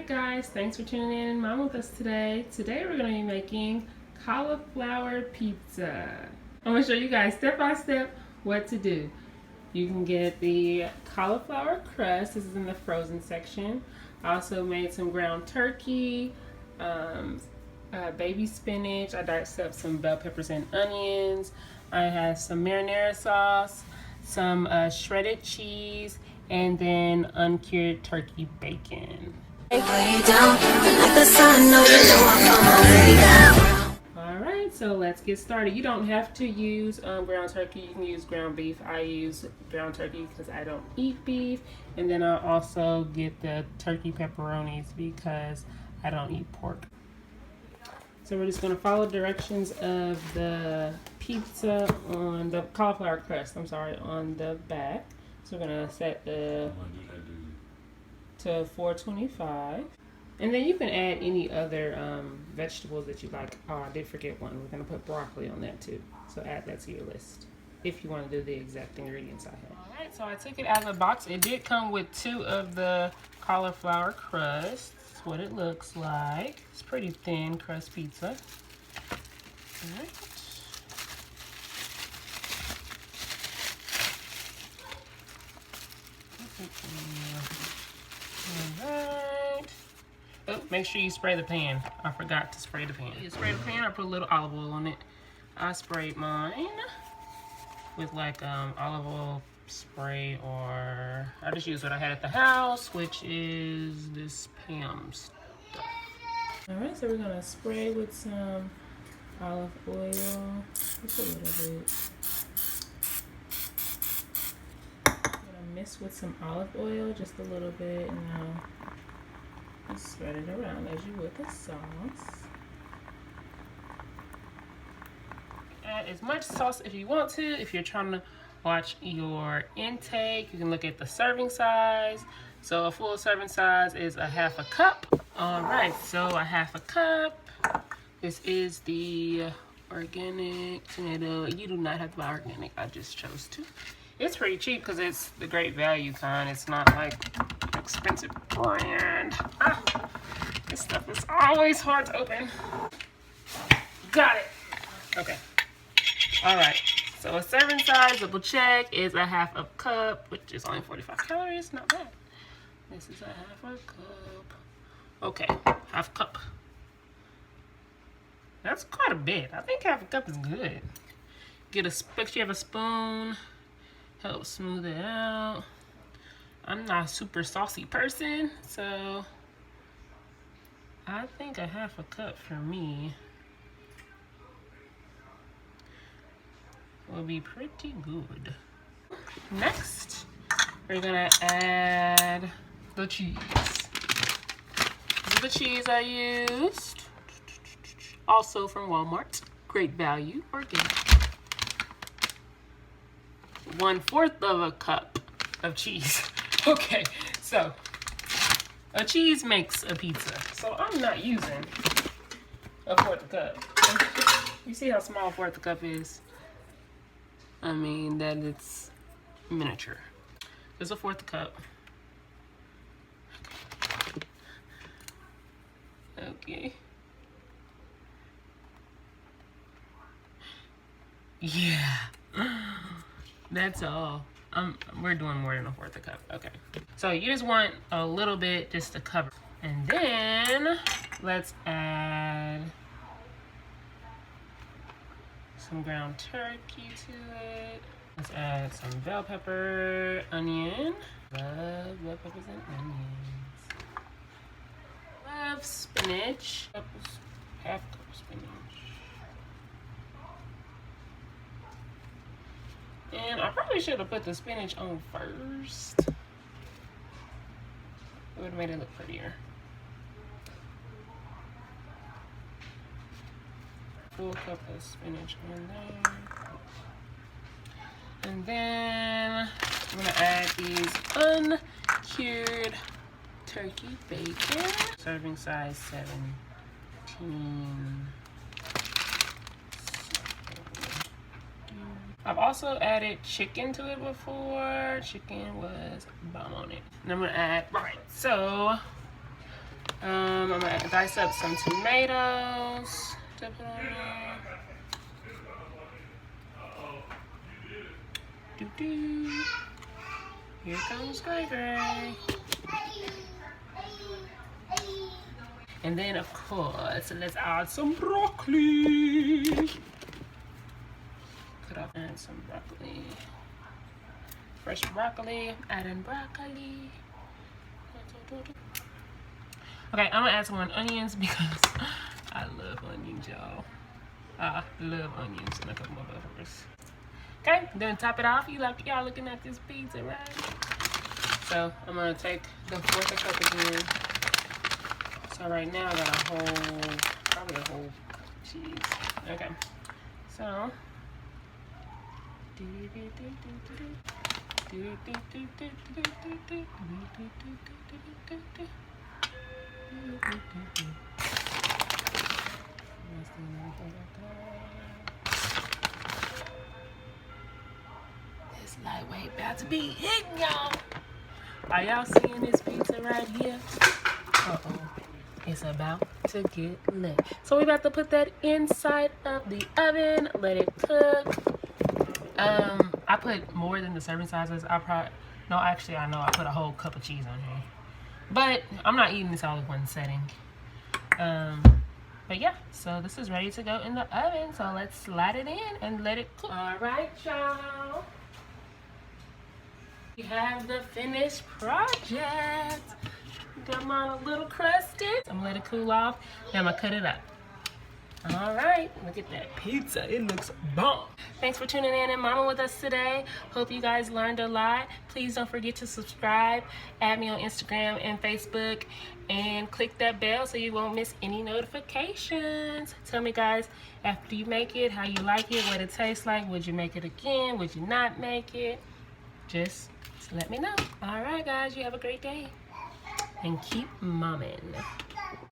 Alright guys, thanks for tuning in and mom with us today. Today we're going to be making cauliflower pizza. I'm going to show you guys step by step what to do. You can get the cauliflower crust. This is in the frozen section. I also made some ground turkey, baby spinach. I diced up some bell peppers and onions. I have some marinara sauce, some shredded cheese, and then uncured turkey bacon. Alright, so let's get started. You don't have to use ground turkey. You can use ground beef. I use ground turkey because I don't eat beef. And then I also get the turkey pepperonis because I don't eat pork. So we're just going to follow directions of the pizza on the cauliflower crust, on the back. So we're going to set the to 425. And then you can add any other vegetables that you like. Oh, I did forget one. We're going to put broccoli on that too. So add that to your list if you want to do the exact ingredients I have. Alright, so I took it out of the box. It did come with 2 of the cauliflower crusts. That's what it looks like. It's pretty thin crust pizza. Alright. Alright. Oh, make sure you spray the pan. I forgot to spray the pan. You spray the pan, I put a little olive oil on it. I sprayed mine with like olive oil spray, or I just used what I had at the house, which is this Pam stuff. Alright, so we're gonna spray with some olive oil. Just a little bit. Mix with some olive oil, just a little bit, and now spread it around as you would the sauce. Add as much sauce if you want to. If you're trying to watch your intake, you can look at the serving size. So a full serving size is a 1/2 cup. All right, so a 1/2 cup. This is the organic tomato. You do not have to buy organic. I just chose to. It's pretty cheap because it's the great value kind. It's not like an expensive brand. This stuff is always hard to open. Got it. Okay. All right. So a serving size, double check, is a 1/2 cup, which is only 45 calories. Not bad. This is a 1/2 cup. Okay, 1/2 cup. That's quite a bit. I think 1/2 cup is good. Make sure you have a spoon. Help smooth it out. I'm not a super saucy person, so I think a 1/2 cup for me will be pretty good. Next, we're gonna add the cheese. This is the cheese I used. Also from Walmart. Great value, organic. 1/4 cup of cheese. Okay, so a cheese makes a pizza. So I'm not using a 1/4 cup. You see how small 1/4 cup is? I mean, that it's miniature. There's a 1/4 cup. Okay. Yeah. That's all. We're doing more than a 1/4 cup. Okay. So you just want a little bit just to cover. And then let's add some ground turkey to it. Let's add some bell pepper, onion. Love bell peppers and onions. Love spinach. 1/2 cup of spinach. And I probably should have put the spinach on first. It would have made it look prettier. Full cup of spinach in there. And then I'm gonna add these uncured turkey bacon. Serving size 17. I've also added chicken to it before. Chicken was bomb on it. And I'm gonna add, right, so Alright, dice up some tomatoes to put on there. Doo-doo. Here comes Gray Gray. And then, of course, let's add some broccoli. Cut off and some broccoli. Fresh broccoli. Add in broccoli. Okay, I'm gonna add some more onions because I love onions, y'all. I love onions and a couple more peppers. Okay, then top it off. Y'all looking at this pizza, right? So I'm gonna take the fourth cup again. So right now I got probably a whole cheese. Okay, so this lightweight about to be hitting y'all. Are y'all seeing this pizza right here? Uh-oh. It's about to get lit. So we're about to put that inside of the oven. Let it cook. I put more than the serving sizes. I know I put a whole cup of cheese on here. But I'm not eating this all in one setting. But yeah, so this is ready to go in the oven. So let's slide it in and let it cook. All right, y'all. We have the finished project. Got mine a little crusted. I'm gonna let it cool off. Then I'm gonna cut it up. All right, look at that pizza. It looks bomb. Thanks for tuning in and mama with us today. Hope you guys learned a lot. Please don't forget to subscribe. Add me on Instagram and Facebook. And click that bell so you won't miss any notifications. Tell me, guys, after you make it, how you like it, what it tastes like. Would you make it again? Would you not make it? Just let me know. All right, guys, you have a great day. And keep momming.